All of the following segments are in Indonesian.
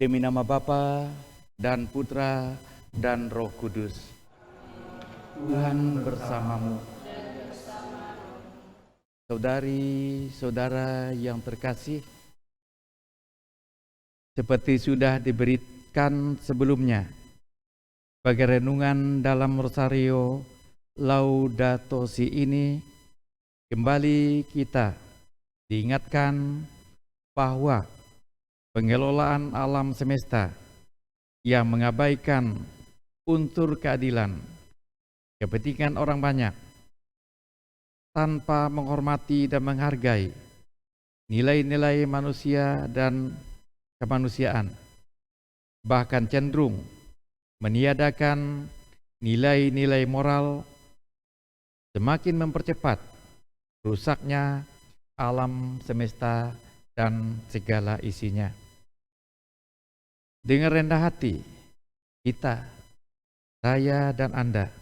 Demi nama Bapa dan Putra dan Roh Kudus. Tuhan bersamamu. Saudari-saudara yang terkasih, seperti sudah diberikan sebelumnya, bagi renungan dalam Rosario Laudato Si ini, kembali kita diingatkan bahwa pengelolaan alam semesta yang mengabaikan unsur keadilan, kepentingan orang banyak, tanpa menghormati dan menghargai nilai-nilai manusia dan kemanusiaan, bahkan cenderung meniadakan nilai-nilai moral, semakin mempercepat rusaknya alam semesta dan segala isinya. Dengan rendah hati, kita, saya dan Anda,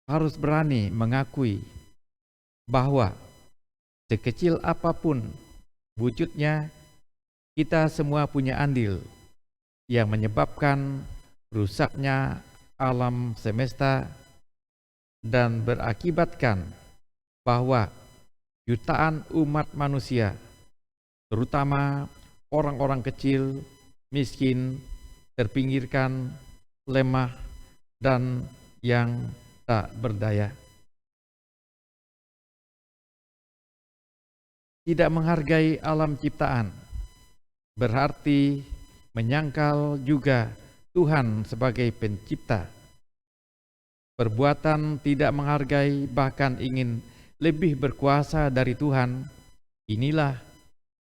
harus berani mengakui bahwa sekecil apapun wujudnya, kita semua punya andil yang menyebabkan rusaknya alam semesta dan berakibatkan bahwa jutaan umat manusia, terutama orang-orang kecil, miskin, terpinggirkan, lemah, dan yang tak berdaya. Tidak menghargai alam ciptaan berarti menyangkal juga Tuhan sebagai pencipta. Perbuatan tidak menghargai, bahkan ingin lebih berkuasa dari Tuhan, inilah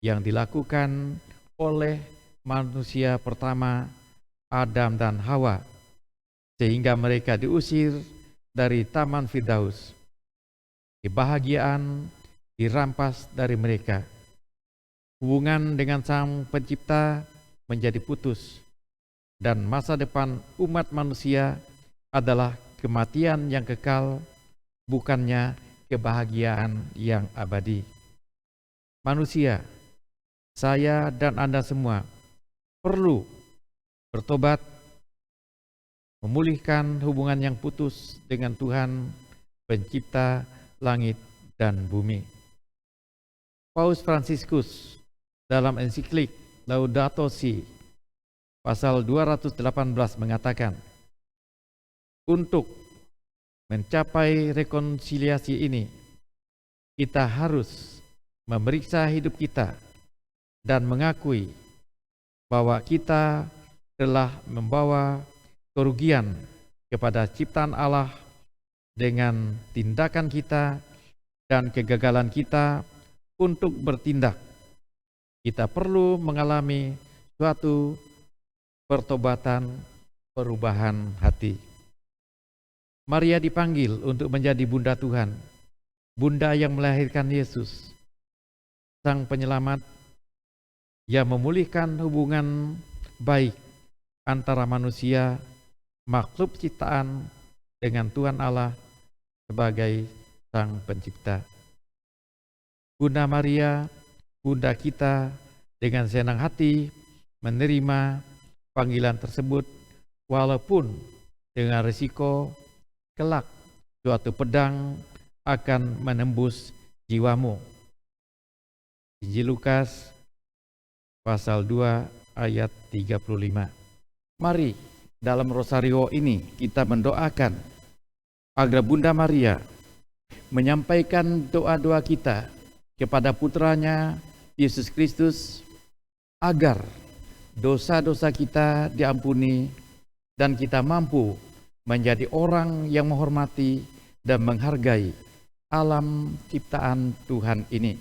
yang dilakukan oleh manusia pertama, Adam dan Hawa, sehingga mereka diusir dari Taman Firdaus. Kebahagiaan dirampas dari mereka. Hubungan dengan Sang Pencipta menjadi putus, dan masa depan umat manusia adalah kematian yang kekal, bukannya kebahagiaan yang abadi. Manusia, saya dan Anda semua, perlu bertobat, memulihkan hubungan yang putus dengan Tuhan, Pencipta langit dan bumi. Paus Fransiskus dalam ensiklik Laudato Si pasal 218 mengatakan, untuk mencapai rekonsiliasi ini, kita harus memeriksa hidup kita dan mengakui bahwa kita telah membawa kerugian kepada ciptaan Allah dengan tindakan kita dan kegagalan kita untuk bertindak. Kita perlu mengalami suatu pertobatan, perubahan hati. Maria dipanggil untuk menjadi bunda Tuhan, bunda yang melahirkan Yesus, Sang Penyelamat, yang memulihkan hubungan baik antara manusia, makhluk ciptaan, dengan Tuhan Allah sebagai Sang Pencipta. Bunda Maria, bunda kita, dengan senang hati menerima panggilan tersebut, walaupun dengan risiko kelak suatu pedang akan menembus jiwamu. Injil Lukas pasal 2 ayat 35. Mari dalam Rosario ini kita mendoakan agar Bunda Maria menyampaikan doa-doa kita kepada putranya Yesus Kristus, agar dosa-dosa kita diampuni dan kita mampu menjadi orang yang menghormati dan menghargai alam ciptaan Tuhan ini.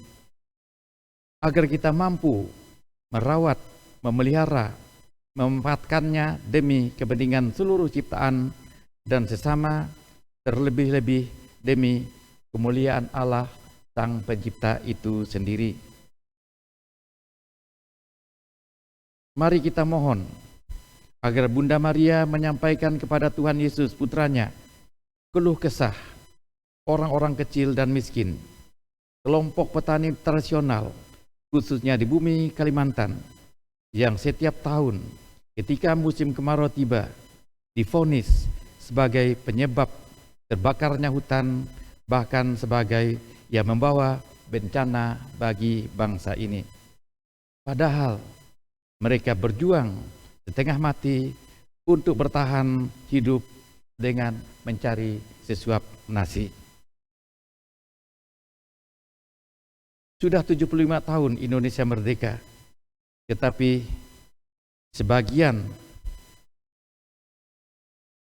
Agar kita mampu merawat, memelihara, memanfaatkannya demi kepentingan seluruh ciptaan dan sesama, terlebih-lebih demi kemuliaan Allah Sang Pencipta itu sendiri. Mari kita mohon agar Bunda Maria menyampaikan kepada Tuhan Yesus putranya keluh kesah orang-orang kecil dan miskin, kelompok petani tradisional, khususnya di bumi Kalimantan, yang setiap tahun ketika musim kemarau tiba divonis sebagai penyebab terbakarnya hutan, bahkan sebagai yang membawa bencana bagi bangsa ini. Padahal mereka berjuang setengah mati untuk bertahan hidup dengan mencari sesuap nasi. Sudah 75 tahun Indonesia merdeka, tetapi sebagian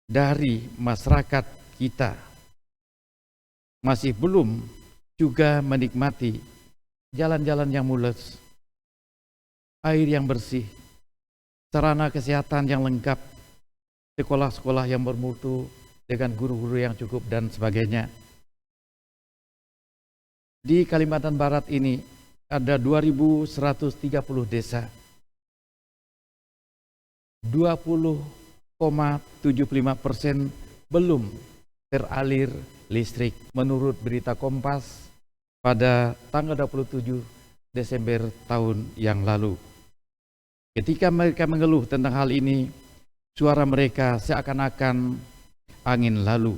dari masyarakat kita masih belum juga menikmati jalan-jalan yang mulus, air yang bersih, sarana kesehatan yang lengkap, sekolah-sekolah yang bermutu dengan guru-guru yang cukup dan sebagainya. Di Kalimantan Barat ini ada 2.130 desa. 20,75% belum teralir listrik menurut berita Kompas pada tanggal 27 Desember tahun yang lalu. Ketika mereka mengeluh tentang hal ini, suara mereka seakan-akan angin lalu.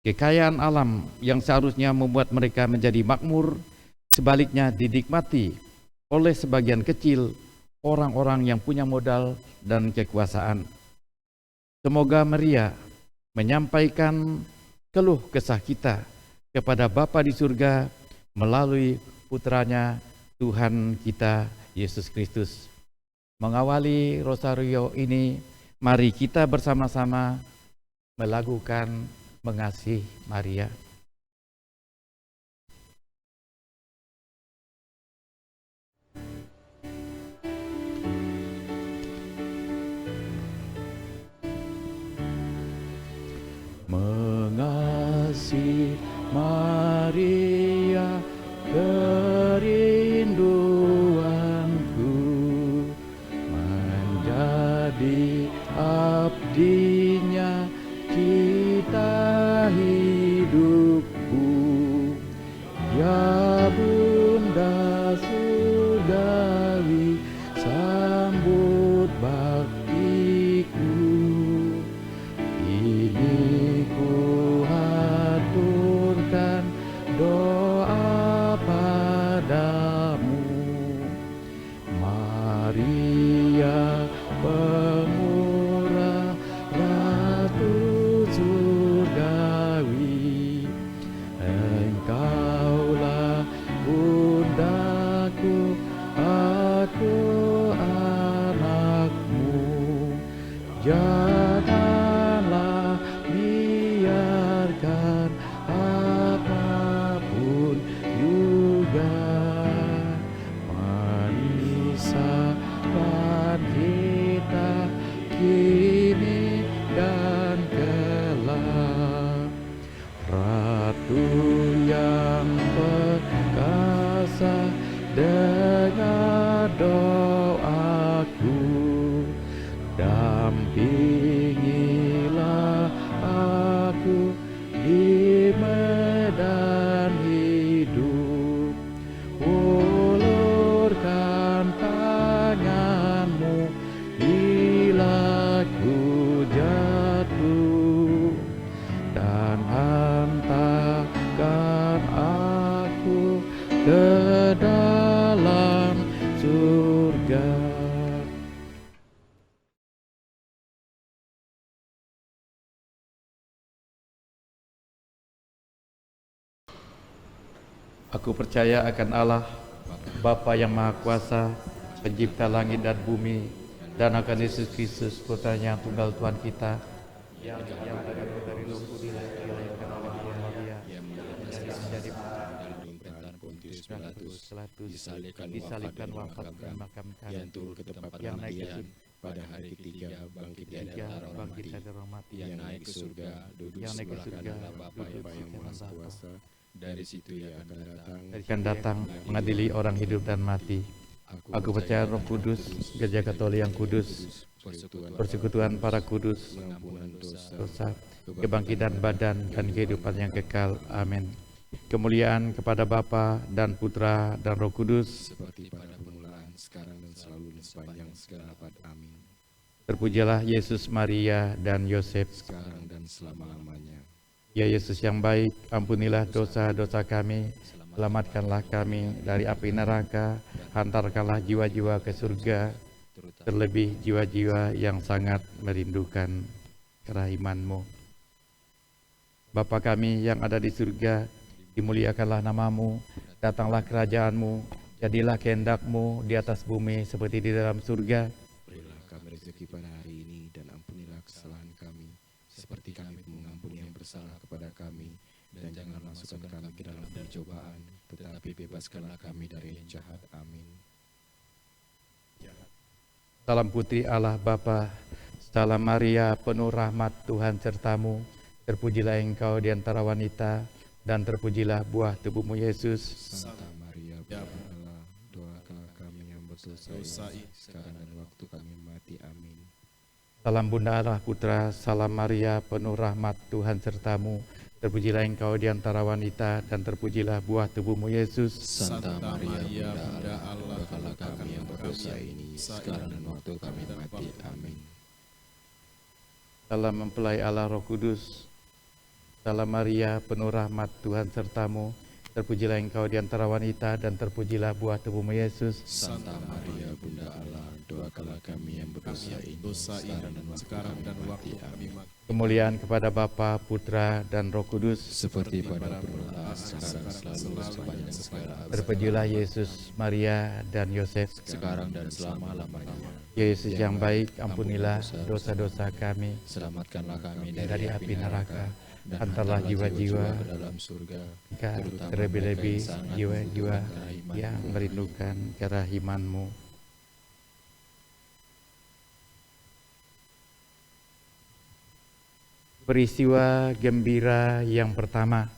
Kekayaan alam yang seharusnya membuat mereka menjadi makmur, sebaliknya dinikmati oleh sebagian kecil orang-orang yang punya modal dan kekuasaan. Semoga Maria menyampaikan keluh kesah kita kepada Bapa di surga melalui putranya Tuhan kita Yesus Kristus. Mengawali rosario ini, mari kita bersama-sama melakukan mengasihi Maria. Mengasihi Maria, kerinduanku, menjadi abdinya cita hidupku. Ya Bunda surgawi, sambut baktiku. Ini ku haturkan doa padamu, Maria pemurah Ratu surgawi. Engkaulah bundaku, aku anakmu. Janganlah biarkan apapun juga memisahkan kita kini dan kelak. Ratu yang perkasa, dengar doaku, dampingilah aku di medan hidup. Ulurkan tanganmu bila ku jatuh, dan hantarkan aku ke dalam surga. Aku percaya akan Allah, Bapa yang Maha Kuasa, pencipta langit dan bumi, dan akan Yesus Kristus, putranya tunggal Tuhan kita, yang dari Roh Kudus dilahirkan oleh Maria, menjadi disalibkan, wafat, dan dimakamkan, yang turun ke tempat kematian, pada hari ketiga bangkit dari orang mati, yang naik ke surga, duduk sebelah kanan Bapa yang Maha Kuasa. Dari situ ia akan datang mengadili orang hidup dan mati. Aku percaya Roh Kudus, Gereja Katolik yang kudus, persekutuan para kudus, dosa, kebangkitan badan, dan kehidupan yang kekal. Amin. Kemuliaan kepada Bapa dan Putra dan Roh Kudus, seperti pada permulaan, sekarang dan selalu dan sepanjang segala abad. Amin. Terpujilah Yesus, Maria, dan Yosef. Sekarang dan selama-lamanya. Ya Yesus yang baik, ampunilah dosa-dosa kami, selamatkanlah kami dari api neraka, hantarkanlah jiwa-jiwa ke surga, terlebih jiwa-jiwa yang sangat merindukan kerahiman-Mu. Bapa kami yang ada di surga, dimuliakanlah nama-Mu, datanglah kerajaan-Mu, jadilah kehendak-Mu di atas bumi seperti di dalam surga. Berilah kami rezeki pada hari ini, dan ampunilah kesalahan kami, seperti kami mengampuni yang bersalah kepada kami. Dan jangan masukkan kami ke dalam percobaan, tetapi bebaskanlah kami dari yang jahat. Amin. Salam putri Allah Bapa, salam Maria, penuh rahmat Tuhan sertamu. Terpujilah engkau di antara wanita, dan terpujilah buah tubuhmu Yesus. Santa Maria, Bunda Allah, doakanlah kami yang berdosa ini, sekarang dan waktu kami mati. Amin. Salam Bunda Allah Putra, salam Maria, penuh rahmat Tuhan sertamu. Terpujilah engkau di antara wanita, dan terpujilah buah tubuhmu Yesus. Santa Maria, Bunda Allah, doakanlah kami yang berdosa ini, sekarang dan waktu kami mati. Amin. Salam mempelai Allah Roh Kudus, salam Maria, penuh rahmat Tuhan sertamu. Terpujilah engkau di antara wanita, dan terpujilah buah tubuhmu Yesus. Santa Maria, Bunda Allah, doakanlah kami yang berdosa ini, sekarang dan waktu kami mati. Kemuliaan kepada Bapa, Putra, dan Roh Kudus. Seperti pada permulaan, sekarang, selalu, sepanjang segala abad. Terpujilah Yesus, Maria, dan Yosef. Sekarang dan selama-lamanya. Ya Yesus yang baik, ampunilah dosa-dosa kami, Selamatkanlah kami dari api neraka, dan hantarlah jiwa-jiwa ke dalam surga, terlebih-lebih jiwa-jiwa yang merindukan kerahiman-Mu. Peristiwa gembira yang pertama.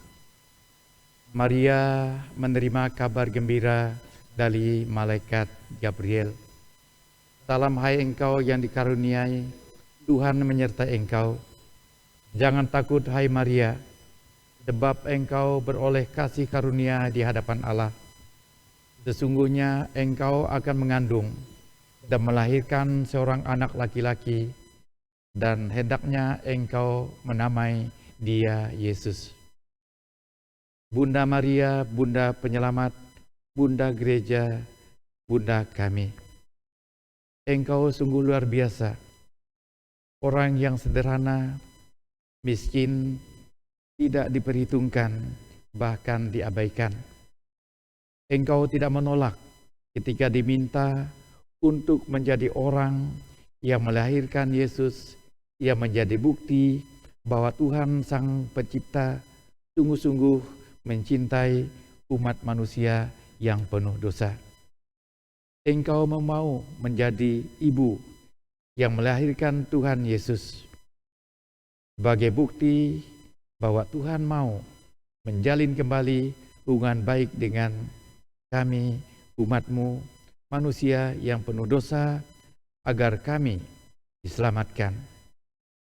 Maria menerima kabar gembira dari malaikat Gabriel. Salam hai engkau yang dikaruniai, Tuhan menyertai engkau. Jangan takut hai Maria, sebab engkau beroleh kasih karunia di hadapan Allah. Sesungguhnya engkau akan mengandung dan melahirkan seorang anak laki-laki, dan hendaknya engkau menamai dia Yesus. Bunda Maria, Bunda Penyelamat, Bunda Gereja, Bunda kami. Engkau sungguh luar biasa, orang yang sederhana, miskin, tidak diperhitungkan, bahkan diabaikan. Engkau tidak menolak ketika diminta untuk menjadi orang yang melahirkan Yesus, yang menjadi bukti bahwa Tuhan Sang Pencipta sungguh-sungguh mencintai umat manusia yang penuh dosa. Engkau mau menjadi ibu yang melahirkan Tuhan Yesus sebagai bukti bahwa Tuhan mau menjalin kembali hubungan baik dengan kami, umat-Mu, manusia yang penuh dosa, agar kami diselamatkan.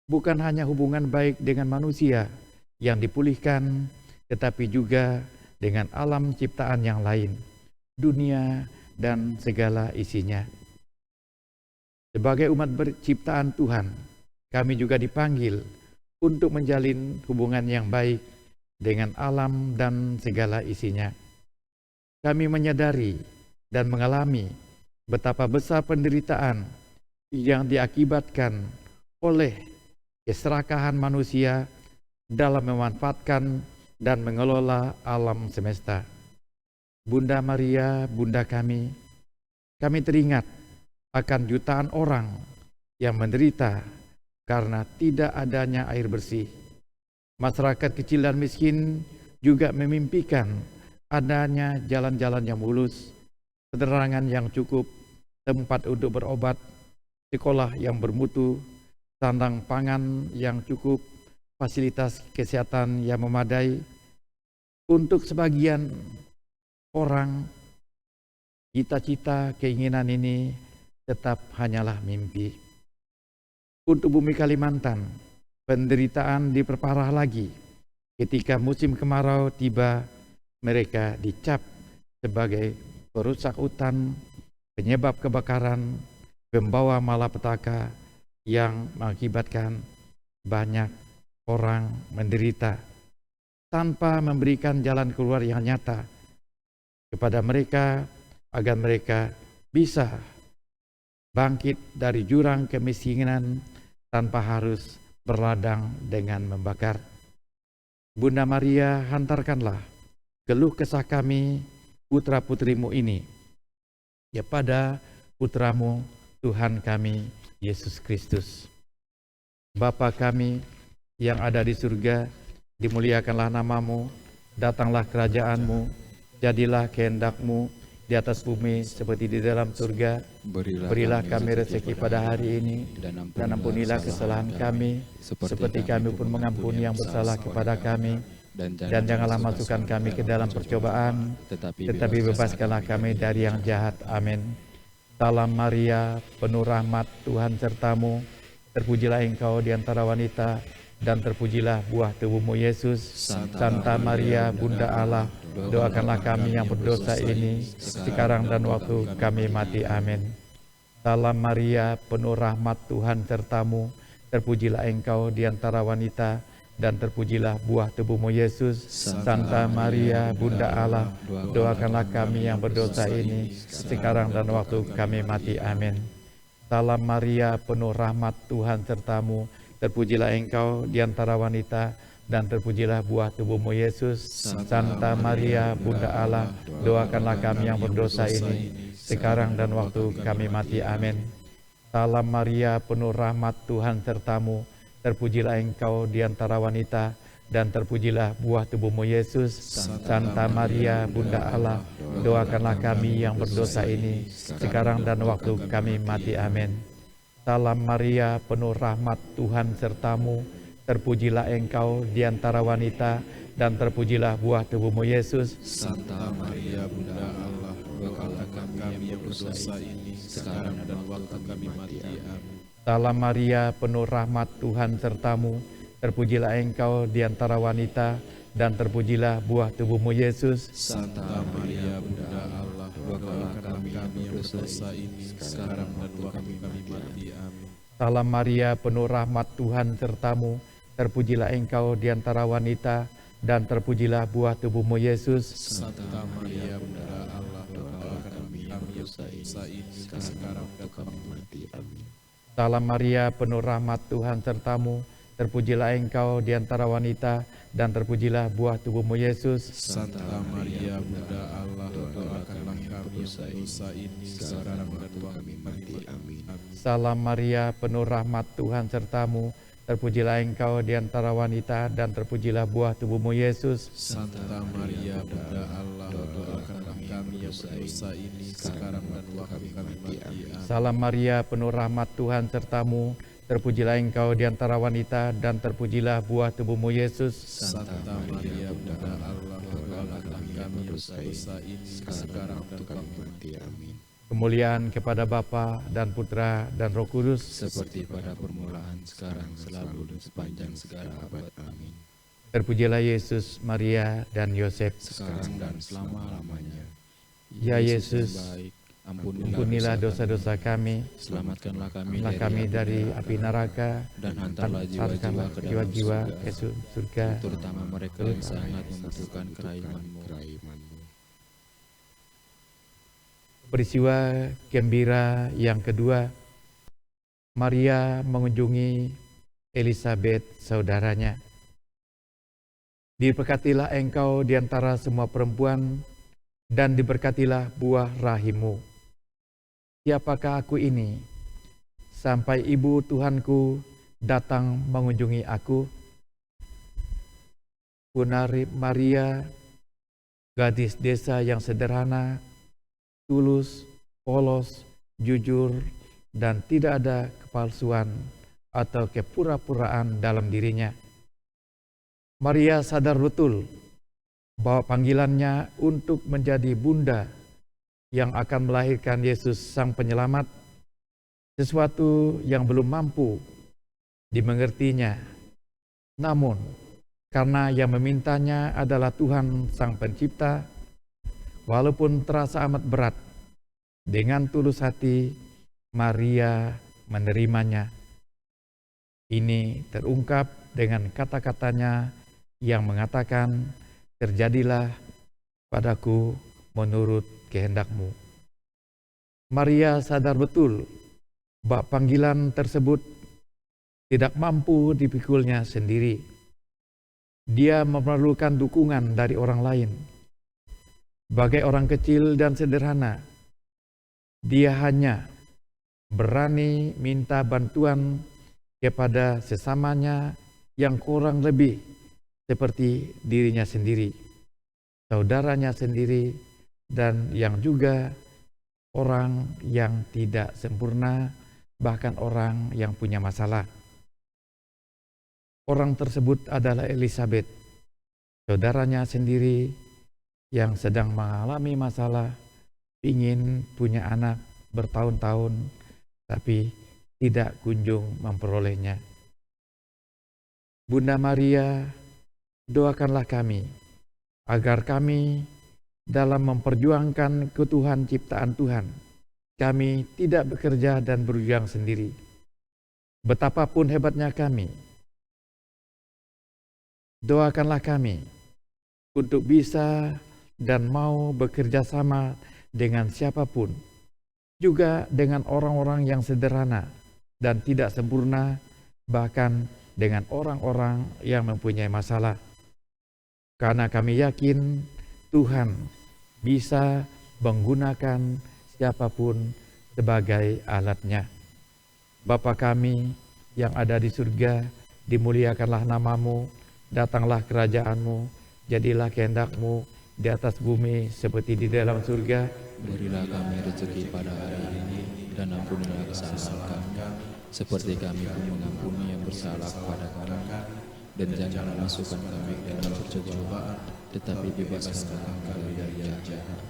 Bukan hanya hubungan baik dengan manusia yang dipulihkan, tetapi juga dengan alam ciptaan yang lain, dunia dan segala isinya. Sebagai umat ciptaan Tuhan, kami juga dipanggil untuk menjalin hubungan yang baik dengan alam dan segala isinya. Kami menyadari dan mengalami betapa besar penderitaan yang diakibatkan oleh keserakahan manusia dalam memanfaatkan dan mengelola alam semesta. Bunda Maria, Bunda kami teringat akan jutaan orang yang menderita karena tidak adanya air bersih. Masyarakat kecil dan miskin juga memimpikan adanya jalan-jalan yang mulus, penerangan yang cukup, tempat untuk berobat, sekolah yang bermutu, sandang pangan yang cukup, fasilitas kesehatan yang memadai. Untuk sebagian orang, cita-cita keinginan ini tetap hanyalah mimpi. Untuk bumi Kalimantan, penderitaan diperparah lagi ketika musim kemarau tiba. Mereka dicap sebagai perusak hutan, penyebab kebakaran, pembawa malapetaka yang mengakibatkan banyak orang menderita tanpa memberikan jalan keluar yang nyata kepada mereka agar mereka bisa bangkit dari jurang kemiskinan tanpa harus berladang dengan membakar. Bunda Maria, hantarkanlah keluh kesah kami, putra-putrimu ini, kepada putramu Tuhan kami, Yesus Kristus. Bapa kami yang ada di surga, dimuliakanlah namamu, datanglah kerajaanmu, jadilah kehendakmu di atas bumi seperti di dalam surga. Berilah kami rezeki pada hari ini, dan ampunilah kesalahan kami, seperti kami pun mengampuni yang bersalah kepada kami. Dan janganlah masukkan kami ke dalam percobaan, tetapi bebaskanlah kami dari yang jahat. Amin. Salam Maria, penuh rahmat, Tuhan sertamu, terpujilah engkau di antara wanita, dan terpujilah buah tubuhmu Yesus. Santa Maria, Bunda Allah, doakanlah kami yang berdosa ini, sekarang dan waktu kami mati. Amin. Salam Maria, penuh rahmat, Tuhan sertamu, terpujilah engkau di antara wanita, dan terpujilah buah tubuhmu Yesus. Santa Maria, Bunda Allah, doakanlah kami yang berdosa ini, sekarang dan waktu kami mati. Amin. Salam Maria, penuh rahmat, Tuhan sertamu, terpujilah engkau di antara wanita, dan terpujilah buah tubuhmu Yesus. Santa Maria, Bunda Allah, doakanlah kami yang berdosa ini, sekarang dan waktu kami mati. Amin. Salam Maria, penuh rahmat, Tuhan sertamu, terpujilah engkau di antara wanita, dan terpujilah buah tubuhmu Yesus. Santa Maria, Bunda Allah, doakanlah kami yang berdosa ini, sekarang dan waktu kami mati. Amin. Salam Maria, penuh rahmat, Tuhan sertamu, terpujilah engkau di antara wanita, dan terpujilah buah tubuhmu Yesus. Santa Maria, Bunda Allah, doakanlah kami yang berdosa ini, sekarang dan waktu kami mati. Amin. Salam Maria, penuh rahmat, Tuhan sertamu, terpujilah engkau di antara wanita, dan terpujilah buah tubuhmu Yesus. Santa Maria, Bunda Allah, doakanlah kami yang berdosa ini, sekarang dan waktu kami mati. Amin. Salam Maria, penuh rahmat, Tuhan sertamu, terpujilah engkau di antara wanita, dan terpujilah buah tubuhmu Yesus. Santa Maria, Bunda Allah, doakanlah kami yang berdosa ini, sekarang dan kami mati. Amin. Salam Maria, penuh rahmat, Tuhan sertamu, terpujilah engkau di antara wanita, dan terpujilah buah tubuhmu Yesus. Santa Maria, Bunda Allah, doakanlah kami yang berdosa ini, sekarang dan waktu kami mati. Amin. Salam Maria, penuh rahmat, Tuhan sertamu, terpujilah engkau di antara wanita, dan terpujilah buah tubuhmu Yesus. Santa Maria, Bunda Allah, doakanlah kami yang berdosa ini, sekarang dan waktu kami mati. Amin. Salam Maria, penuh rahmat, Tuhan sertamu, terpujilah engkau di antara wanita, dan terpujilah buah tubuhmu Yesus. Santa Maria, Bunda Allah, doakanlah kami yang berdosa ini, sekarang dan kami mati. Amin. Kemuliaan kepada Bapa dan Putra dan Roh Kudus, Seperti pada permulaan, sekarang, selalu, dan sepanjang segala abad. Amin. terpujilah Yesus, Maria, dan Yosef. Sekarang dan selama-lamanya. Ya Yesus, baik, ampunilah dosa-dosa kami, selamatkanlah selamatkanlah kami dari api neraka, dan hantarlah hantarkanlah jiwa-jiwa ke dalam jiwa-jiwa surga, ke surga, terutama mereka yang sangat membutuhkan keraiman-Mu. Peristiwa gembira yang kedua, Maria mengunjungi Elisabet saudaranya. Diberkatilah engkau di antara semua perempuan, dan diberkatilah buah rahimmu. Siapakah aku ini, sampai ibu Tuhanku datang mengunjungi aku? Punari Maria, gadis desa yang sederhana, tulus, polos, jujur, dan tidak ada kepalsuan atau kepura-puraan dalam dirinya. Maria sadar betul bahwa panggilannya untuk menjadi bunda yang akan melahirkan Yesus Sang Penyelamat, sesuatu yang belum mampu dimengertinya. Namun, karena yang memintanya adalah Tuhan Sang Pencipta, walaupun terasa amat berat, Dengan tulus hati, Maria menerimanya. Ini terungkap dengan kata-katanya yang mengatakan, "Terjadilah padaku menurut kehendakmu." Maria sadar betul bahwa panggilan tersebut tidak mampu dipikulnya sendiri. Dia memerlukan dukungan dari orang lain. Sebagai orang kecil dan sederhana, dia hanya berani minta bantuan kepada sesamanya yang kurang lebih seperti dirinya sendiri, saudaranya sendiri, dan yang juga orang yang tidak sempurna, bahkan orang yang punya masalah. Orang tersebut adalah Elizabeth, saudaranya sendiri yang sedang mengalami masalah, ingin punya anak bertahun-tahun, tapi tidak kunjung memperolehnya. Bunda Maria, doakanlah kami, agar kami dalam memperjuangkan keutuhan ciptaan Tuhan, kami tidak bekerja dan berjuang sendiri. Betapapun hebatnya kami, doakanlah kami untuk bisa dan mau bekerja sama dengan siapapun, juga dengan orang-orang yang sederhana dan tidak sempurna, bahkan dengan orang-orang yang mempunyai masalah. Karena kami yakin Tuhan bisa menggunakan siapapun sebagai alatnya. Bapa kami yang ada di surga, dimuliakanlah namamu, datanglah kerajaanmu, jadilah kehendakmu di atas bumi seperti di dalam surga. Berilah kami rezeki pada hari ini, dan ampunilah kesalahan kami, seperti kami pun mengampuni yang bersalah kepada kami. Dan janganlah masukkan kami dalam percobaan, tetapi bebaskanlah kami dari yang jahat.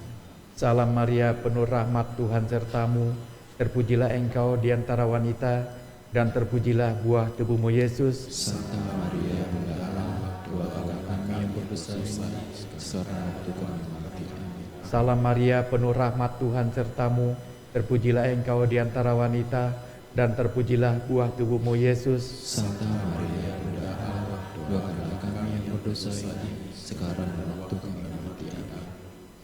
Salam Maria, penuh rahmat, Tuhan sertamu. Terpujilah engkau di antara wanita, dan terpujilah buah tubuhmu Yesus. Santa Maria, Bunda Allah, doakanlah kami yang berdosa ini, sekarang waktu kami mati. Amin. Salam Maria, penuh rahmat, Tuhan sertamu. Terpujilah engkau di antara wanita, dan terpujilah buah tubuhmu Yesus. Santa Maria, Bunda Allah, doakanlah kami yang berdosa ini, sekarang dan waktu kami mati. Amin.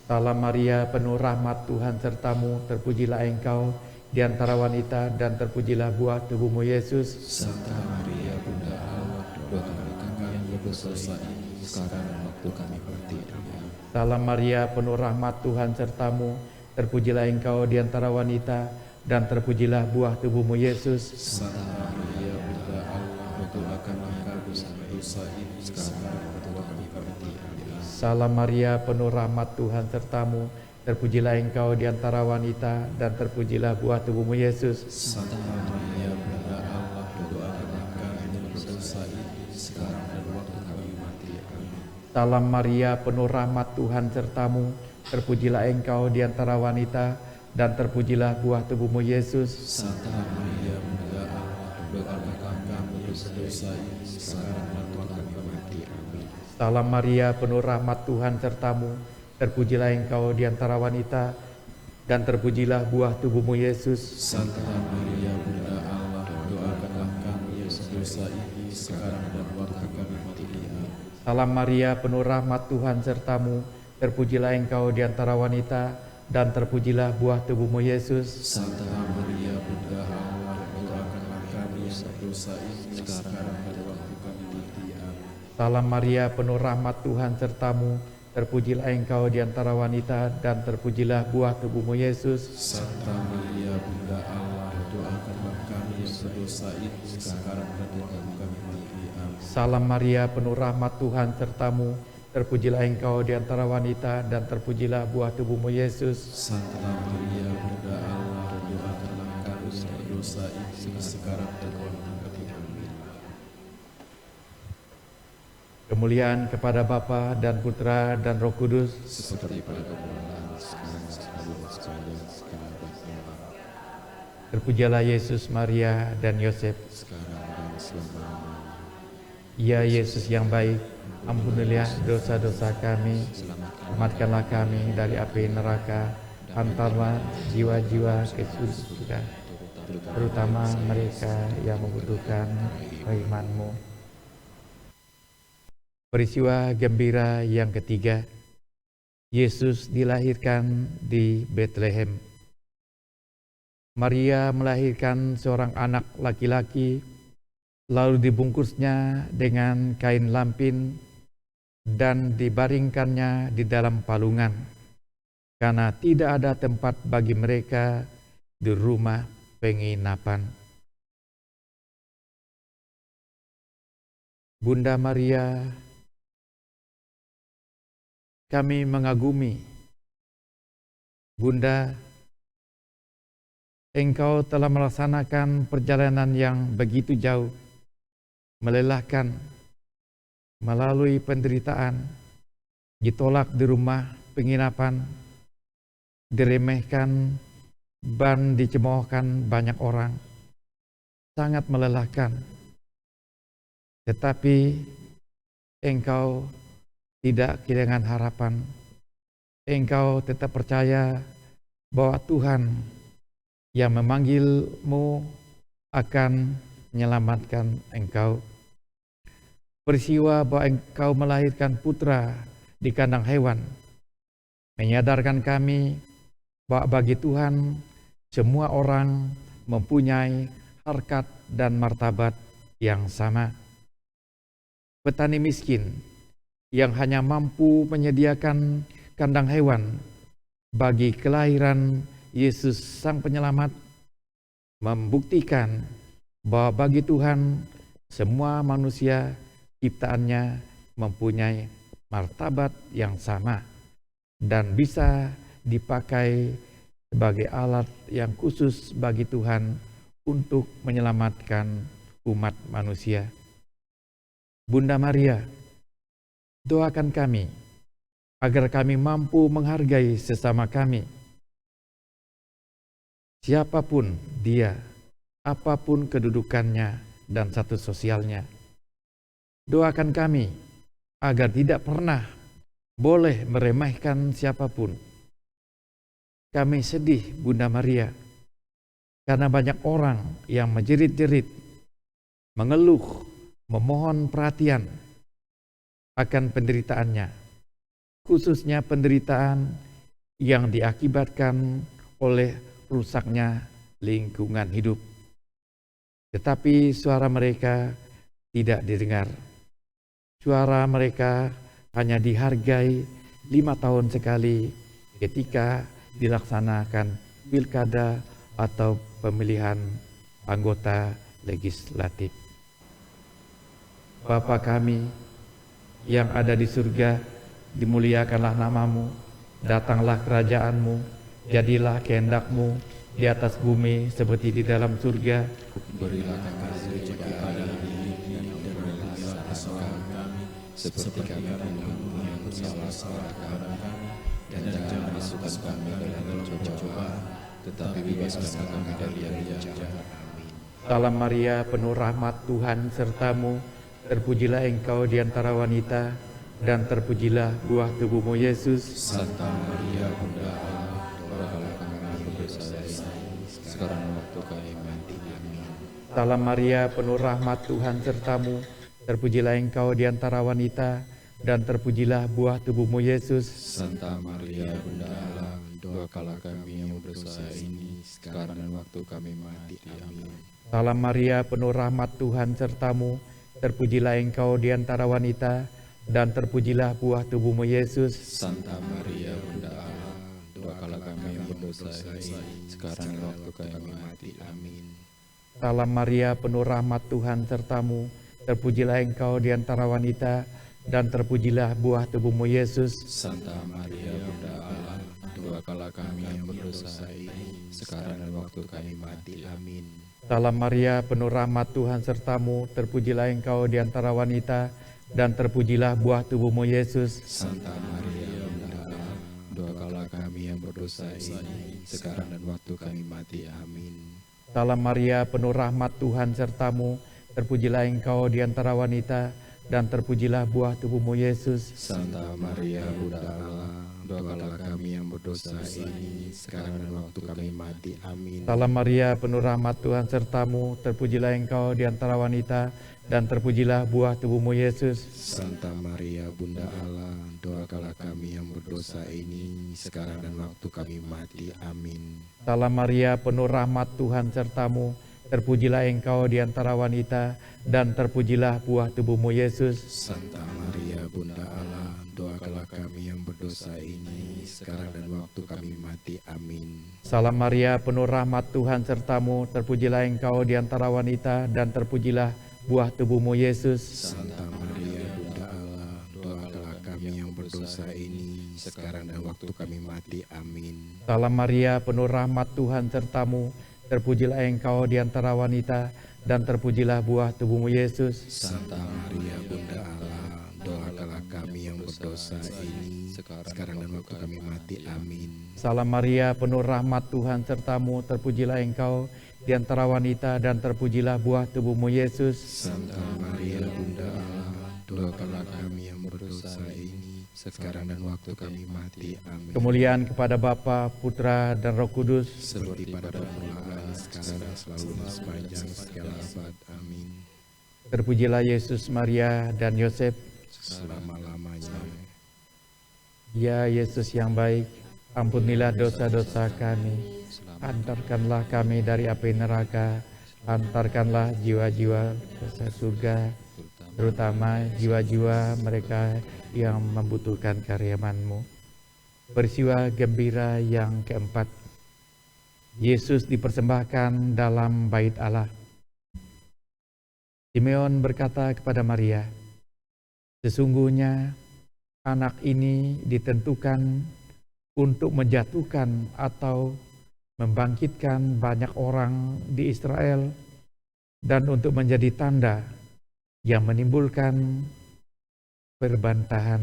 Salam Maria, penuh rahmat, Tuhan sertamu. Terpujilah engkau di antara wanita, dan terpujilah buah tubuhmu Yesus. Santa Maria, Bunda Allah, doakanlah kami yang berdosa ini, sekarang dan waktu kami mati. Amin. Salam Maria, penuh rahmat, Tuhan sertamu. Terpujilah engkau di antara wanita, dan terpujilah buah tubuhmu Yesus. Santa Maria, Bunda Allah, doakanlah kami berdosa ini, sekarang dan waktu kami mati. Amin. Salam Maria, penuh rahmat, Tuhan sertamu. Terpujilah engkau di antara wanita, dan terpujilah buah tubuhmu Yesus. Santa Maria, Bunda Allah, doakanlah kami berdosa ini, sekarang dan waktu kami mati. Amin. Salam Maria, penuh rahmat, Tuhan sertamu. Terpujilah engkau di antara wanita, dan terpujilah buah tubuhmu Yesus. Santa Maria, Bunda Allah, doakanlah kami berdosa ini, sekarang dan waktu kami mati. Amin. Salam Maria, penuh rahmat, Tuhan sertamu. Terpujilah engkau di antara wanita, dan terpujilah buah tubuhmu Yesus. Santa Maria, Bunda Allah, doakanlah kami berdosa ini, sekarang dan waktu kami mati. Amin. Salam Maria, penuh rahmat, Tuhan sertamu. Terpujilah engkau di antara wanita, dan terpujilah buah tubuhmu Yesus. Santa Maria, Bunda Allah, doakanlah kami berdosa ini, sekarang dan waktu kami mati. Amin. Salam Maria, penuh rahmat, Tuhan sertamu. Terpujilah engkau di antara wanita, dan terpujilah buah tubuhmu Yesus. Santa Maria, Bunda Allah, doakanlah kami berdosa ini, sekarang dan waktu kami mati. Amin. Salam Maria, penuh rahmat, Tuhan sertamu. Terpujilah engkau di antara wanita, dan terpujilah buah tubuhmu Yesus. Santa Maria, Bunda Allah, doakanlah kami berdosa ini, sekarang dan waktu kami mati. Amin. Kemuliaan kepada Bapa dan Putra dan Roh Kudus. Seperti pada permulaan, sekarang, selalu, dan sekarang. Terpujilah Yesus, Maria, dan Yosef. Sekarang dan selamanya. Ya Yesus yang baik, ampunilah dosa-dosa kami, selamatkanlah kami dari api neraka, antarlah jiwa-jiwa ke surga, terutama mereka yang membutuhkan firman-Mu. Peristiwa gembira yang ketiga, Yesus dilahirkan di Betlehem. Maria melahirkan seorang anak laki-laki, lalu dibungkusnya dengan kain lampin dan dibaringkannya di dalam palungan, karena tidak ada tempat bagi mereka di rumah penginapan. Bunda Maria, kami mengagumi. Bunda, Engkau telah melaksanakan perjalanan yang begitu jauh, melelahkan, melalui penderitaan, ditolak di rumah penginapan, diremehkan, dan dicemoohkan banyak orang. Sangat melelahkan. Tetapi Engkau tidak kehilangan harapan. Engkau tetap percaya bahwa Tuhan yang memanggil-Mu akan menyelamatkan Engkau. Peristiwa bahwa Engkau melahirkan putra di kandang hewan menyadarkan kami bahwa bagi Tuhan semua orang mempunyai harkat dan martabat yang sama. Petani miskin yang hanya mampu menyediakan kandang hewan bagi kelahiran Yesus Sang Penyelamat membuktikan bahwa bagi Tuhan semua manusia ciptaannya mempunyai martabat yang sama dan bisa dipakai sebagai alat yang khusus bagi Tuhan untuk menyelamatkan umat manusia. Bunda Maria, doakan kami agar kami mampu menghargai sesama kami. Siapapun dia, apapun kedudukannya dan status sosialnya. Doakan kami agar tidak pernah boleh meremehkan siapapun. Kami sedih, Bunda Maria, karena banyak orang yang menjerit-jerit, mengeluh, memohon perhatian akan penderitaannya, khususnya penderitaan yang diakibatkan oleh rusaknya lingkungan hidup. Tetapi suara mereka tidak didengar. Suara mereka hanya dihargai 5 tahun sekali ketika dilaksanakan pilkada atau pemilihan anggota legislatif. Bapa kami yang ada di surga, dimuliakanlah nama-Mu, datanglah kerajaan-Mu, jadilah kehendak-Mu di atas bumi seperti di dalam surga. Berilah kami rezeki hari ini dan berilah kesalahan kami seperti kami mengampuni yang bersalah kepada kami, dan jangan masukkan kami dalam cobaan, tetapi bebaskan kami dari yang jahat. Amin. Salam Maria, penuh rahmat, Tuhan sertamu, terpujilah Engkau di antara wanita, dan terpujilah buah tubuh-Mu Yesus. Santa Maria, Bunda Allah, doakanlah kami berdosa ini, sekarang waktu kami mati. Amin. Salam Maria, penuh rahmat, Tuhan sertamu, terpujilah Engkau di antara wanita, dan terpujilah buah tubuh-Mu Yesus. Santa Maria, Bunda Allah, doakanlah kami yang berdosa ini, sekarang dan waktu kami mati. Amin. Salam Maria, penuh rahmat, Tuhan sertamu, terpujilah Engkau di antara wanita, dan terpujilah buah tubuh-Mu Yesus. Santa Maria, Bunda Allah, doakanlah kami yang berdosa ini, sekarang dan waktu kami mati. Amin. Salam Maria, penuh rahmat, Tuhan sertamu, terpujilah Engkau di antara wanita, dan terpujilah buah tubuh-Mu Yesus. Santa Maria, Bunda Allah, doakanlah kami yang berdosa ini, sekarang dan waktu kami mati. Amin. Salam Maria, penuh rahmat, Tuhan sertamu, terpujilah Engkau di antara wanita, dan terpujilah buah tubuh-Mu Yesus. Santa Maria, Bunda Allah, doakanlah kami yang berdosa ini, sekarang dan waktu kami mati. Amin. Salam Maria, penuh rahmat, Tuhan sertamu, terpujilah Engkau di antara wanita, dan terpujilah buah tubuhmu Yesus. Santa Maria Bunda Allah, doakanlah kami yang berdosa ini sekarang dan waktu kami mati. Amin. Salam Maria, penuh rahmat, Tuhan sertamu, terpujilah engkau di antara wanita, dan terpujilah buah tubuhmu Yesus. Santa Maria Bunda Allah, doakanlah kami yang berdosa ini sekarang dan waktu kami mati. Amin. Salam Maria, penuh rahmat, Tuhan sertamu, terpujilah engkau di antara wanita, dan terpujilah buah tubuhmu Yesus. Santa Maria Bunda Allah, doakanlah kami yang berdosa ini sekarang dan waktu kami mati. Amin. Salam Maria, penuh rahmat, Tuhan sertamu, terpujilah engkau di antara wanita, dan terpujilah buah tubuhmu Yesus. Santa Maria Bunda Allah, doakanlah kami yang berdosa ini sekarang dan waktu kami mati. Amin. Salam Maria, penuh rahmat, Tuhan sertamu, terpujilah engkau di antara wanita, dan terpujilah buah tubuhmu Yesus. Santa Maria Bunda Allah, doakanlah kami yang berdosa ini sekarang dan waktu kami mati. Amin. Salam Maria, penuh rahmat, Tuhan sertamu, terpujilah engkau di antara wanita, dan terpujilah buah tubuhmu Yesus. Santa Maria Bunda Allah, doakanlah kami yang berdosa ini sekarang dan waktu kami mati. Amin. Kemuliaan kepada Bapa, Putra, dan Roh Kudus, Seperti pada permulaan, sekarang dan selalu dan sepanjang segala abad. Amin. terpujilah Yesus, Maria, dan Yosef. Selama-lamanya. Ya Yesus yang baik, ampunilah dosa-dosa kami, antarkanlah kami dari api neraka, antarkanlah jiwa-jiwa ke surga, terutama jiwa-jiwa mereka yang membutuhkan karyaman-Mu. Peristiwa gembira yang keempat, Yesus dipersembahkan dalam bait Allah. Simeon berkata kepada Maria, sesungguhnya anak ini ditentukan untuk menjatuhkan atau membangkitkan banyak orang di Israel dan untuk menjadi tanda yang menimbulkan perbantahan.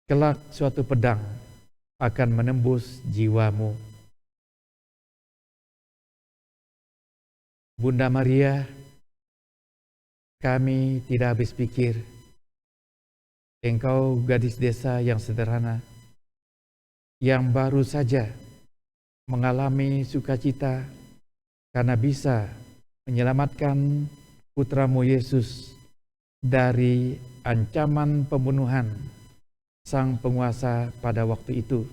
Kelak suatu pedang akan menembus jiwamu. Bunda Maria, kami tidak habis pikir. Engkau gadis desa yang sederhana, yang baru saja mengalami sukacita karena bisa menyelamatkan putramu Yesus dari ancaman pembunuhan sang penguasa pada waktu itu.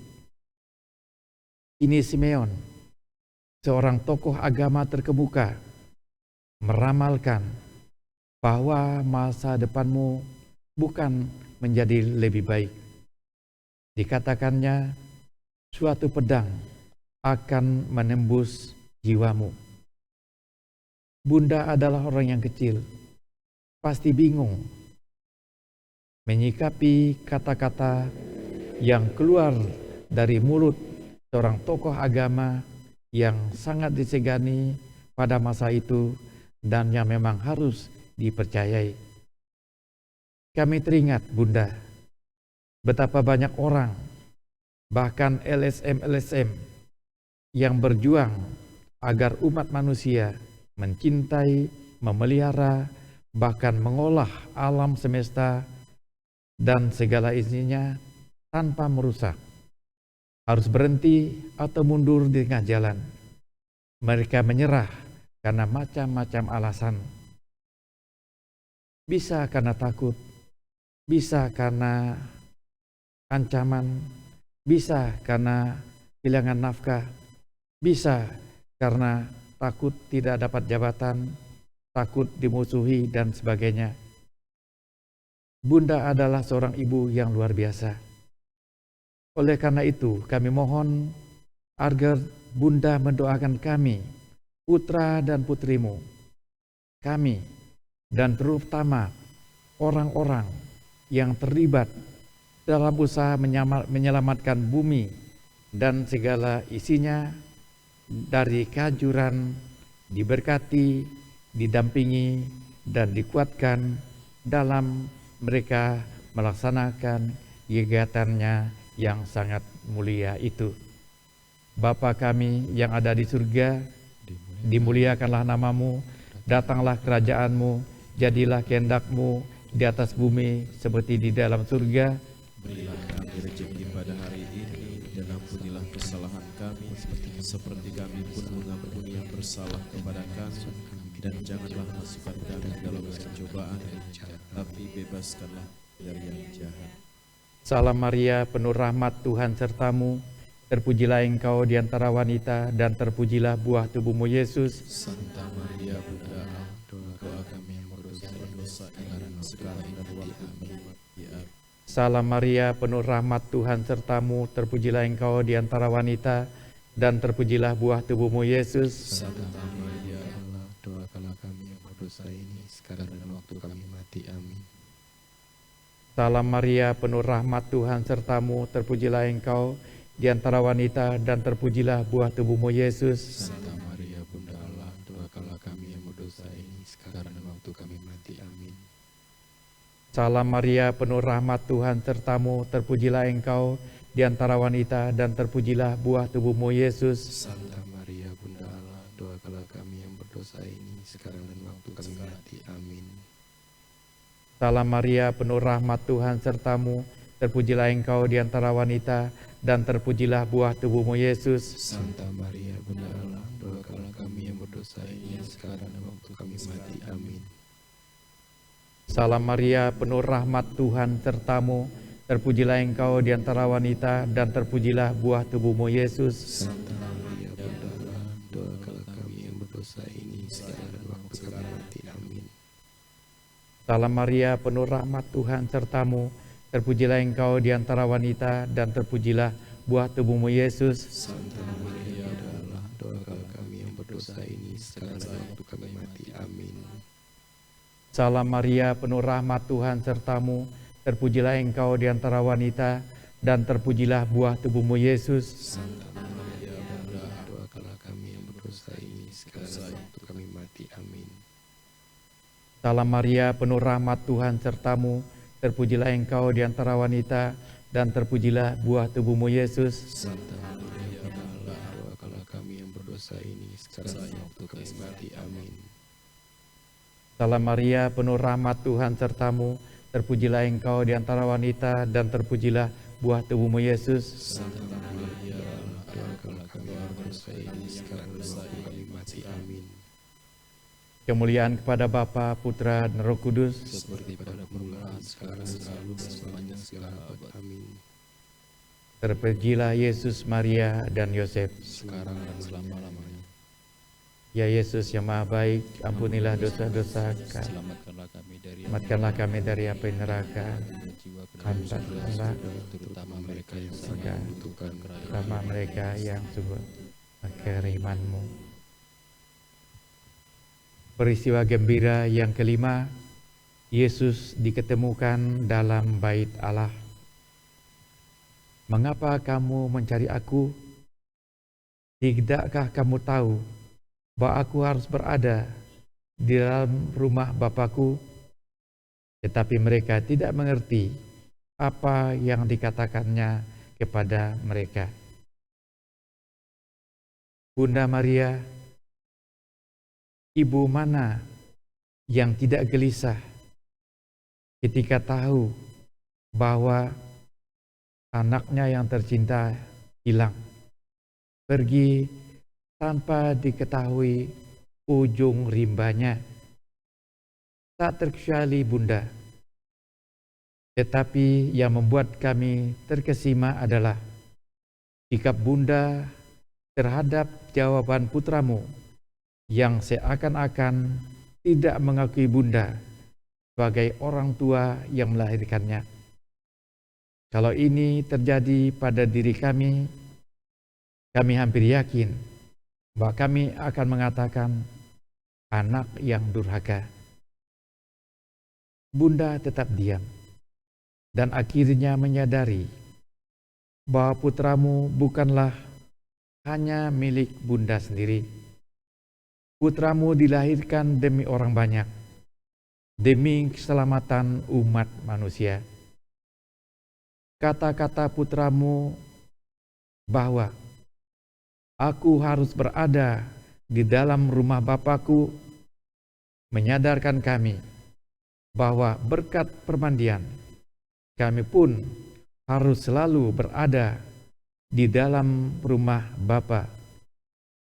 Ini Simeon, seorang tokoh agama terkemuka, meramalkan bahwa masa depanmu bukan menjadi lebih baik. Dikatakannya, suatu pedang akan menembus jiwamu. Bunda adalah orang yang kecil, pasti bingung menyikapi kata-kata yang keluar dari mulut seorang tokoh agama yang sangat disegani pada masa itu dan yang memang harus dipercayai. Kami teringat, Bunda, betapa banyak orang, bahkan LSM yang berjuang agar umat manusia mencintai, memelihara, bahkan mengolah alam semesta dan segala isinya tanpa merusak, harus berhenti atau mundur di tengah jalan. Mereka menyerah karena macam-macam alasan. Bisa karena takut, bisa karena ancaman, bisa karena kehilangan nafkah, bisa karena takut tidak dapat jabatan, takut dimusuhi, dan sebagainya. Bunda adalah seorang ibu yang luar biasa. Oleh karena itu, kami mohon agar Bunda mendoakan kami, putra dan putrimu, kami, dan terutama orang-orang yang terlibat dalam usaha menyelamatkan bumi dan segala isinya dari kehancuran, diberkati, didampingi, dan dikuatkan dalam mereka melaksanakan kegiatannya yang sangat mulia itu. Bapa kami yang ada di surga, dimuliakanlah namamu, datanglah kerajaanmu, jadilah kehendak-Mu di atas bumi seperti di dalam surga. Berilah kami rezeki pada hari ini, dan ampunilah kesalahan kami, seperti kami pun mengampuni yang bersalah kepada kami. Dan janganlah masukkan kami dalam pencobaan, tapi bebaskanlah dari yang jahat. Salam Maria, penuh rahmat, Tuhan sertamu. Terpujilah engkau di antara wanita, dan terpujilah buah tubuhmu Yesus. Santa Maria Bunda Allah, doa kami yang berdosa sekarang dan waktu kami mati. Amin. Salam Maria, penuh rahmat, Tuhan sertamu. Terpujilah engkau di antara wanita, dan terpujilah buah tubuhmu Yesus. Santa Maria Allah, doakanlah kami yang berdosa ini sekarang dan waktu kami mati. Amin. Salam Maria, penuh rahmat, Tuhan sertamu. Terpujilah engkau di antara wanita, dan terpujilah buah tubuhmu Yesus. Santa Maria Bunda Allah, doakanlah kami yang berdosa ini sekarang dan waktu kami mati. Amin. Salam Maria, penuh rahmat, Tuhan sertamu. Terpujilah engkau di antara wanita, dan terpujilah buah tubuhmu Yesus. Santa Maria Bunda Allah, doakanlah kami yang berdosa ini sekarang dan waktu kami mati. Amin. Salam Maria, penuh rahmat, Tuhan sertamu. Terpujilah engkau di antara wanita, dan terpujilah buah tubuhmu Yesus. Santa Maria Bunda Allah, doakanlah kami yang berdosa ini sekarang dan waktu kami mati. Amin. Salam Maria, penuh rahmat, Tuhan sertamu. Terpujilah engkau di antara wanita, dan terpujilah buah tubuhmu Yesus. Santa Maria Bunda Allah, doakanlah kami yang berdosa ini sekarang dan waktu kami mati. Amin. Salam Maria, penuh rahmat, Tuhan sertamu. Terpujilah engkau di antara wanita, dan terpujilah buah tubuhmu Yesus. Santa Maria Bunda Allah, doakanlah kami yang berdosa ini sekarang dan waktu kami mati. Amin. Salam Maria, penuh rahmat, Tuhan sertamu. Terpujilah engkau di antara wanita, dan terpujilah buah tubuhmu Yesus. Santa Maria Bunda Allah, doakanlah kami yang berdosa ini sekarang dan waktu kami mati. Amin. Salam Maria, penuh rahmat, Tuhan sertamu. Terpujilah engkau di antara wanita, dan terpujilah buah tubuhmu Yesus. Santa Maria Bunda Allah, doakanlah kami yang berdosa ini sekarang dan waktu kami mati. Amin. Salam Maria, penuh rahmat, Tuhan sertamu. Terpujilah engkau di antara wanita, dan terpujilah buah tubuhmu Yesus. Santa Maria Bunda Allah, doakanlah kami yang berdosa ini sekarang dan waktu kami mati. Amin. Kemuliaan kepada Bapa, Putra, dan Roh Kudus. Seperti pada permulaan, sekarang, selalu, dan sepanjang segala abad. Amin. Terpujilah Yesus, Maria, dan Yosef. Sekarang dan selama-lamanya. Ya Yesus yang Maha Baik, ampunilah dosa-dosa kami. Selamatkanlah kami dari api neraka. Hantarkanlah Terutama mereka yang surga, sangat membutuhkan terutama mereka yang sungguh kekirimanmu. Peristiwa gembira yang kelima, Yesus diketemukan dalam bait Allah. Mengapa kamu mencari aku? Tidakkah kamu tahu bahwa aku harus berada di dalam rumah Bapakku? Tetapi mereka tidak mengerti apa yang dikatakannya kepada mereka. Bunda Maria, ibu mana yang tidak gelisah ketika tahu bahwa anaknya yang tercinta hilang, pergi tanpa diketahui ujung rimbanya? Tak terkecuali Bunda. Tetapi yang membuat kami terkesima adalah sikap Bunda terhadap jawaban putramu yang seakan-akan tidak mengakui Bunda sebagai orang tua yang melahirkannya. Kalau ini terjadi pada diri kami hampir yakin bahwa kami akan mengatakan anak yang durhaka. Bunda tetap diam dan akhirnya menyadari bahwa putramu bukanlah hanya milik Bunda sendiri. Putramu dilahirkan demi orang banyak, demi keselamatan umat manusia. Kata-kata putramu bahwa aku harus berada di dalam rumah Bapakku menyadarkan kami bahwa berkat permandian kami pun harus selalu berada di dalam rumah Bapa,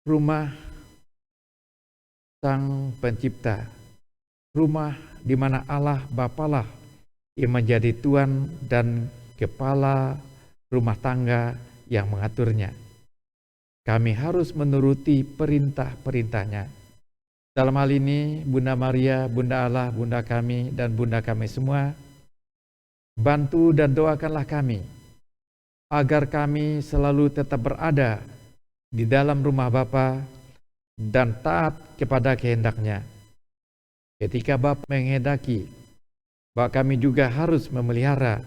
rumah Sang Pencipta, rumah di mana Allah Bapalah yang menjadi Tuan dan kepala rumah tangga yang mengaturnya. Kami harus menuruti perintah-perintahnya. Dalam hal ini, Bunda Maria, Bunda Allah, Bunda kami, dan Bunda kami semua, bantu dan doakanlah kami, agar kami selalu tetap berada di dalam rumah Bapa dan taat kepada kehendak-Nya. Ketika Bapa menghendaki, bahwa kami juga harus memelihara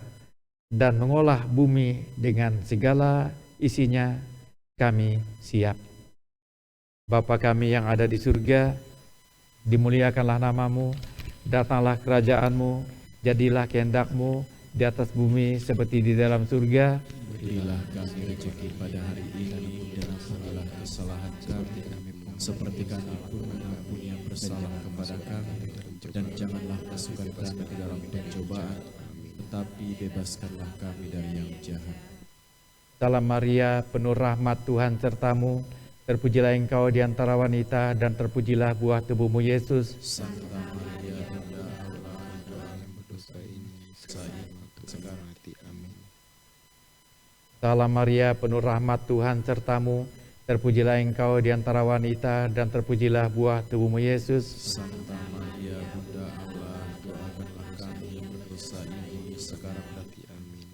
dan mengolah bumi dengan segala isinya, kami siap. Bapa kami yang ada di surga, dimuliakanlah namamu, datanglah kerajaanmu, jadilah kehendak-mu di atas bumi seperti di dalam surga. Berilah kami rezeki pada hari ini, dan ampunilah kesalahan kami, seperti kami pun mengampuni yang bersalah kepada kami. Dan janganlah masukkan kami ke dalam pencobaan, tetapi bebaskanlah kami dari yang jahat. Salam Maria, penuh rahmat, Tuhan sertamu. Terpujilah engkau di antara wanita, dan terpujilah buah tubuhmu Yesus. Santa Maria, Bunda Allah, doa yang berdosa ini, sekarang mati. Amin. Salam Maria, penuh rahmat, Tuhan sertamu. Terpujilah engkau di antara wanita, dan terpujilah buah tubuhmu Yesus. Santa Maria, Bunda Allah, doakanlah kami yang berdosa ini, sekarang mati. Amin.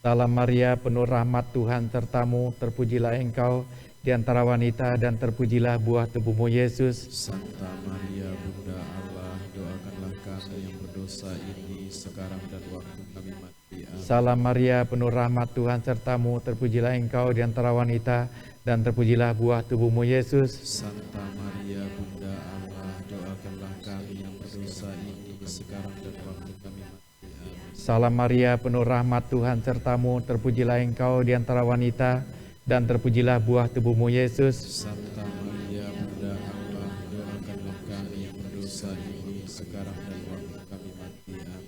Salam Maria, penuh rahmat, Tuhan sertamu. Terpujilah engkau di antara wanita, dan terpujilah buah tubuhmu Yesus. Santa Maria, Bunda Allah, doakanlah kami yang berdosa ini, sekarang dan waktu kami mati. Amin. Salam Maria, penuh rahmat, Tuhan sertamu. Terpujilah engkau di antara wanita, dan terpujilah buah tubuhmu Yesus. Santa Maria, Bunda Allah, doakanlah kami yang berdosa ini, sekarang dan waktu kami mati. Amin. Salam Maria, penuh rahmat, Tuhan sertamu. Terpujilah engkau di antara wanita, dan terpujilah buah tubuhmu Yesus. Santa Maria, Bunda Allah, doakanlah kami yang berdosa ini, sekarang dan waktu kami mati. Amin.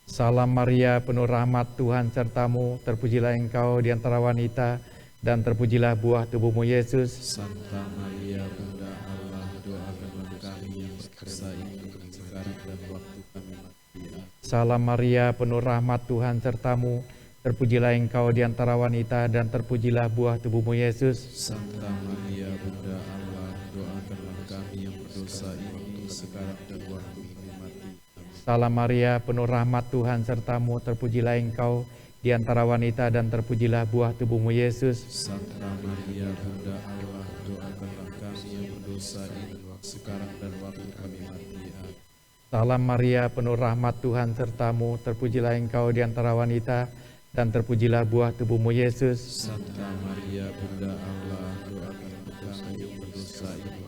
Salam Maria, penuh rahmat, Tuhan sertamu. Terpujilah engkau di antara wanita, dan terpujilah buah tubuhmu Yesus. Santa Maria, Bunda Allah, doakanlah kami yang berdosa ini, sekarang dan waktu kami mati. Amin. Salam Maria, penuh rahmat, Tuhan sertamu. Terpujilah engkau di antara wanita, dan terpujilah buah tubuhmu Yesus. Santa Maria, Bunda Allah, doakanlah kami yang berdosa ini, sekarang dan waktu kami mati. Amin. Salam Maria, penuh rahmat, Tuhan sertamu. Terpujilah engkau di antara wanita, dan terpujilah buah tubuhmu Yesus. Santa Maria, Bunda Allah, doakanlah kami yang berdosa ini, sekarang dan waktu kami mati. Amin. Salam Maria, penuh rahmat, Tuhan sertamu. Terpujilah engkau di antara wanita, dan terpujilah buah tubuhmu Yesus. Santa Maria, Bunda Allah, doakanlah kami yang berdosa ini,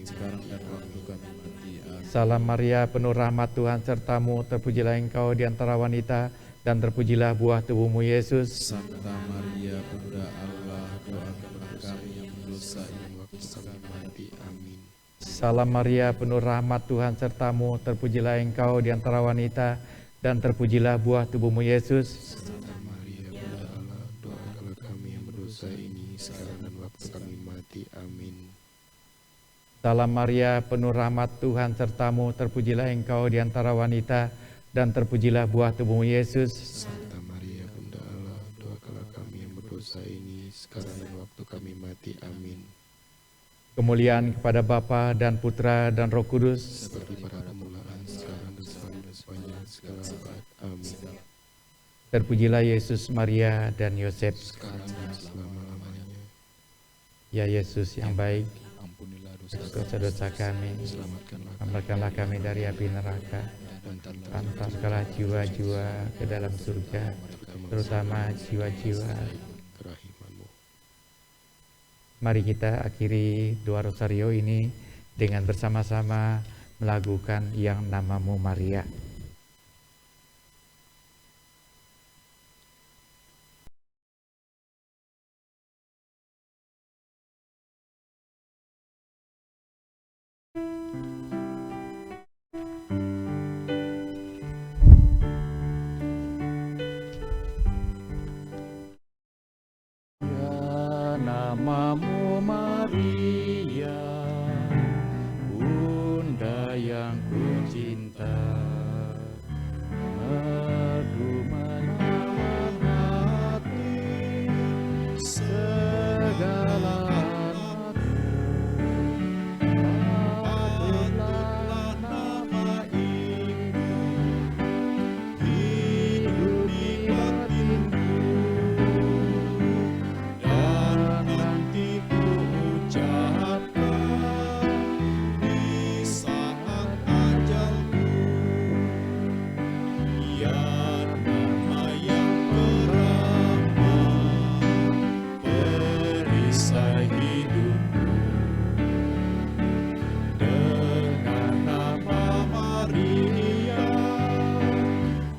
sekarang dan waktu kami mati. Amin. Salam Maria, penuh rahmat, Tuhan sertamu. Terpujilah engkau di antara wanita, dan terpujilah buah tubuhmu Yesus. Santa Maria, Bunda Allah, doakanlah kami yang berdosa ini, sekarang mati. Amin. Salam Maria, penuh rahmat, Tuhan sertamu. Terpujilah engkau di antara wanita, dan terpujilah buah tubuhmu Yesus. Santa Maria, Bunda Allah, doakanlah kami yang berdosa ini, sekarang dan waktu kami mati. Amin. Salam Maria, penuh rahmat, Tuhan sertamu. Terpujilah engkau di antara wanita, dan terpujilah buah tubuhmu Yesus. Santa Maria, Bunda Allah, doakanlah kami yang berdosa ini, sekarang dan waktu kami mati. Amin. Kemuliaan kepada Bapa dan Putra dan Roh Kudus. Seperti pada permulaan, sekarang dan sepanjang segala abad. Amin. Terpujilah Yesus, Maria, dan Yosef. Sekarang dan selama-lamanya. Ya Yesus yang baik, Ampunilah dosa-dosa kami, selamatkanlah kami dari api neraka, antarkanlah jiwa-jiwa ke dalam surga, terutama jiwa-jiwa. kerahimanmu. Mari kita akhiri doa rosario ini dengan bersama-sama melakukan yang namamu Maria. yang ku cinta, merdu menawan hati segala nafsu. Patutlah nama itu hidup di batinku, dan nanti ku ucapkan di saat ajalku. Ya nama yang teramat, perisai hidupku, dengan nama Maria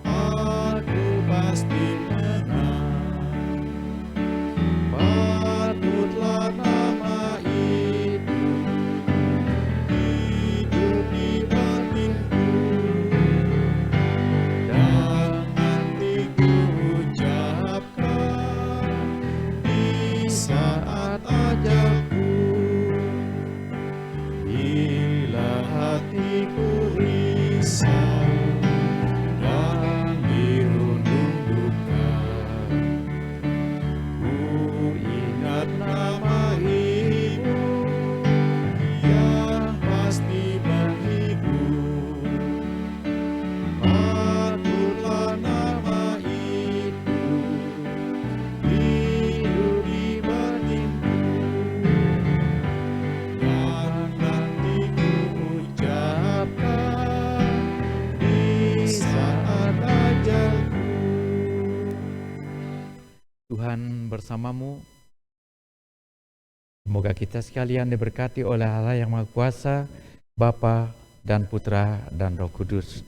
aku pasti menang. Patutlah nama itu hidup di batinku, dan nanti ku ucapkan di saat ajalku. Bila hatiku risau dan dirundung duka, ku ingat nama Ibu yang pasti menghibur. Patutlah nama itu hidup di batinku, dan nanti ku ucapkan di saat ajalku. Tuhan bersamamu. Semoga kita sekalian diberkati oleh Allah yang Maha Kuasa, Bapa dan Putra dan Roh Kudus.